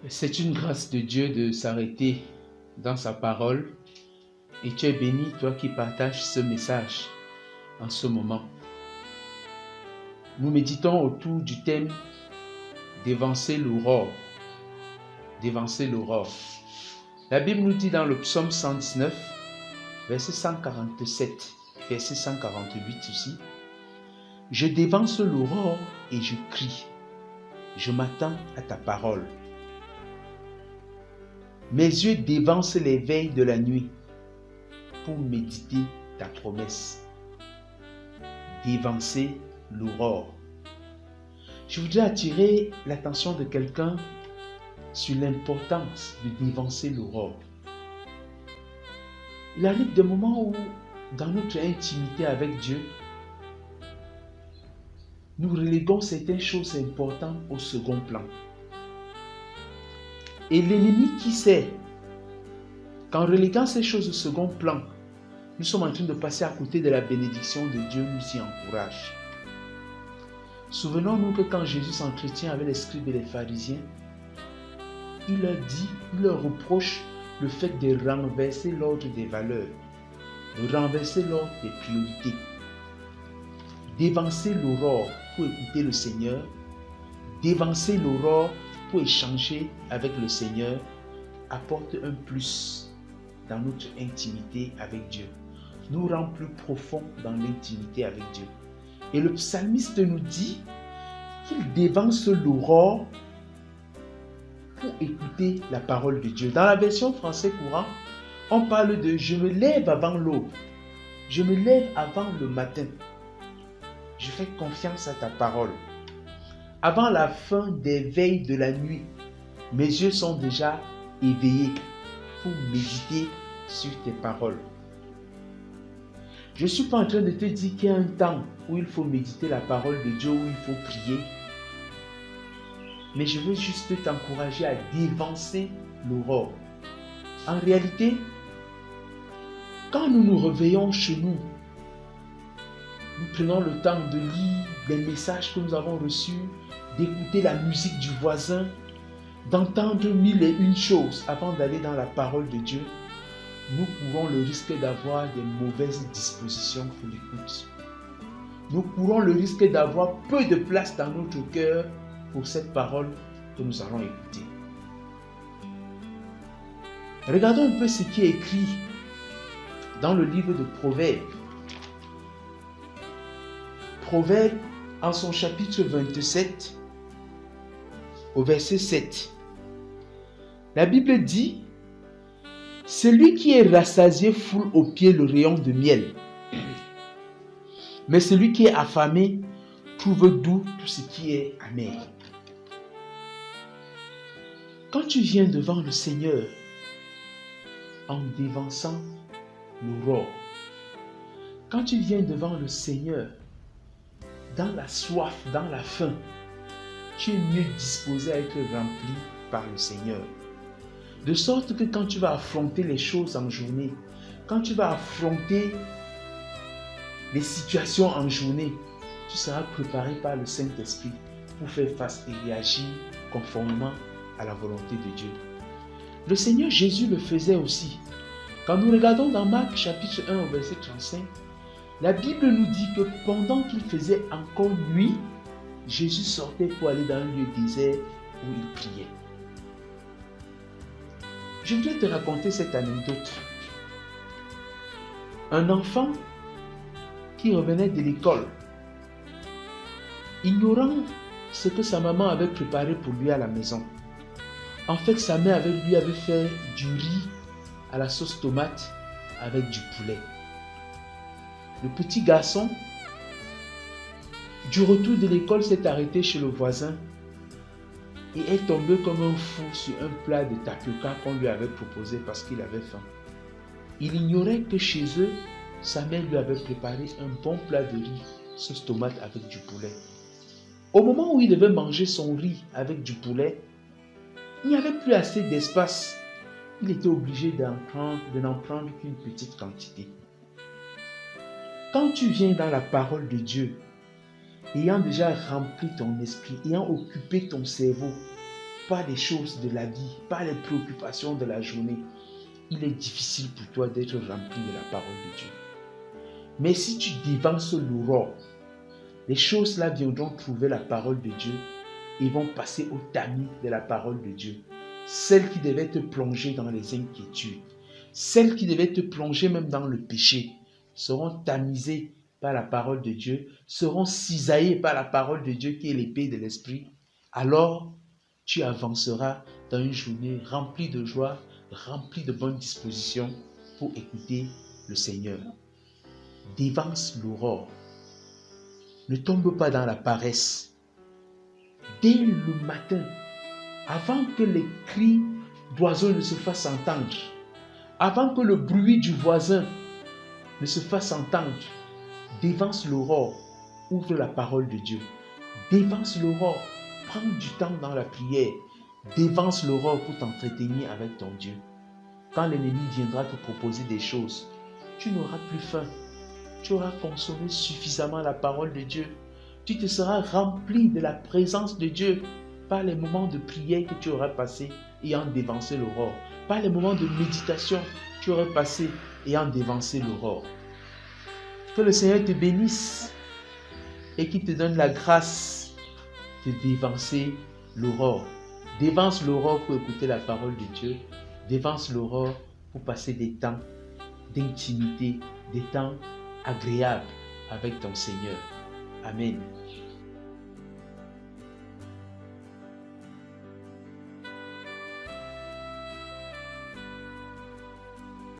C'est une grâce de Dieu de s'arrêter dans sa parole et tu es béni, toi qui partages ce message en ce moment. Nous méditons autour du thème d'évancer l'aurore. D'évancer l'aurore. La Bible nous dit dans le psaume 119, verset 147, verset 148 aussi, « Je dévance l'aurore et je crie, je m'attends à ta parole. Mes yeux dévancent les veilles de la nuit pour méditer ta promesse. » Dévancer l'aurore. Je voudrais attirer l'attention de quelqu'un sur l'importance de dévancer l'aurore. Il arrive des moments où, dans notre intimité avec Dieu, nous reléguons certaines choses importantes au second plan. Et l'ennemi qui sait qu'en reléguant ces choses au second plan, nous sommes en train de passer à côté de la bénédiction de Dieu, nous y encourage. Souvenons-nous que quand Jésus s'entretient avec les scribes et les pharisiens, il leur reproche le fait de renverser l'ordre des valeurs, de renverser l'ordre des priorités, d'évancer l'aurore pour écouter le Seigneur, d'évancer l'aurore pour échanger avec le Seigneur, apporte un plus dans notre intimité avec Dieu, nous rend plus profond dans l'intimité avec Dieu. Et le psalmiste nous dit qu'il dévance l'aurore pour écouter la parole de Dieu. Dans la version français courant, on parle de « je me lève avant l'aube, je me lève avant le matin, je fais confiance à ta parole. Avant la fin des veilles de la nuit, mes yeux sont déjà éveillés pour méditer sur tes paroles. » Je ne suis pas en train de te dire qu'il y a un temps où il faut méditer la parole de Dieu, où il faut prier. Mais je veux juste t'encourager à dévancer l'aurore. En réalité, quand nous nous réveillons chez nous, nous prenons le temps de lire les messages que nous avons reçus, d'écouter la musique du voisin, d'entendre mille et une choses avant d'aller dans la parole de Dieu, nous courons le risque d'avoir des mauvaises dispositions pour l'écoute. Nous courons le risque d'avoir peu de place dans notre cœur pour cette parole que nous allons écouter. Regardons un peu ce qui est écrit dans le livre de Proverbes. Proverbes, en son chapitre 27, au verset 7. La Bible dit: « Celui qui est rassasié foule aux pieds le rayon de miel, mais celui qui est affamé trouve doux tout ce qui est amer. » Quand tu viens devant le Seigneur en dévançant l'aurore, quand tu viens devant le Seigneur dans la soif, dans la faim, tu es mieux disposé à être rempli par le Seigneur. De sorte que quand tu vas affronter les choses en journée, quand tu vas affronter les situations en journée, tu seras préparé par le Saint-Esprit pour faire face et réagir conformément à la volonté de Dieu. Le Seigneur Jésus le faisait aussi. Quand nous regardons dans Marc chapitre 1 au verset 35, la Bible nous dit que pendant qu'il faisait encore nuit, Jésus sortait pour aller dans un lieu désert où il priait. Je voudrais te raconter cette anecdote. Un enfant qui revenait de l'école, ignorant ce que sa maman avait préparé pour lui à la maison. En fait, sa mère lui avait fait du riz à la sauce tomate avec du poulet. Le petit garçon, du retour de l'école, s'est arrêté chez le voisin et est tombé comme un fou sur un plat de tapioca qu'on lui avait proposé parce qu'il avait faim. Il ignorait que chez eux, sa mère lui avait préparé un bon plat de riz, sauce tomate avec du poulet. Au moment où il devait manger son riz avec du poulet, il n'y avait plus assez d'espace. Il était obligé de n'en prendre qu'une petite quantité. Quand tu viens dans la parole de Dieu, ayant déjà rempli ton esprit, ayant occupé ton cerveau, par les choses de la vie, par les préoccupations de la journée, il est difficile pour toi d'être rempli de la parole de Dieu. Mais si tu dévances l'aurore, les choses là viendront trouver la parole de Dieu et vont passer au tamis de la parole de Dieu. Celles qui devaient te plonger dans les inquiétudes, celles qui devaient te plonger même dans le péché, seront tamisées par la parole de Dieu, seront cisaillées par la parole de Dieu qui est l'épée de l'esprit. Alors, tu avanceras dans une journée remplie de joie, remplie de bonnes dispositions pour écouter le Seigneur. Dévance l'aurore. Ne tombe pas dans la paresse. Dès le matin, avant que les cris d'oiseaux ne se fassent entendre, avant que le bruit du voisin ne se fasse entendre, dévance l'aurore, ouvre la parole de Dieu. Dévance l'aurore, prends du temps dans la prière. Dévance l'aurore pour t'entretenir avec ton Dieu. Quand l'ennemi viendra te proposer des choses, tu n'auras plus faim. Tu auras consommé suffisamment la parole de Dieu. Tu te seras rempli de la présence de Dieu par les moments de prière que tu auras passés ayant dévancé l'aurore. Par les moments de méditation que tu auras passés ayant dévancé l'aurore. Que le Seigneur te bénisse et qu'il te donne la grâce de dévancer l'aurore. Dévance l'aurore pour écouter la parole de Dieu. Dévance l'aurore pour passer des temps d'intimité, des temps agréables avec ton Seigneur. Amen.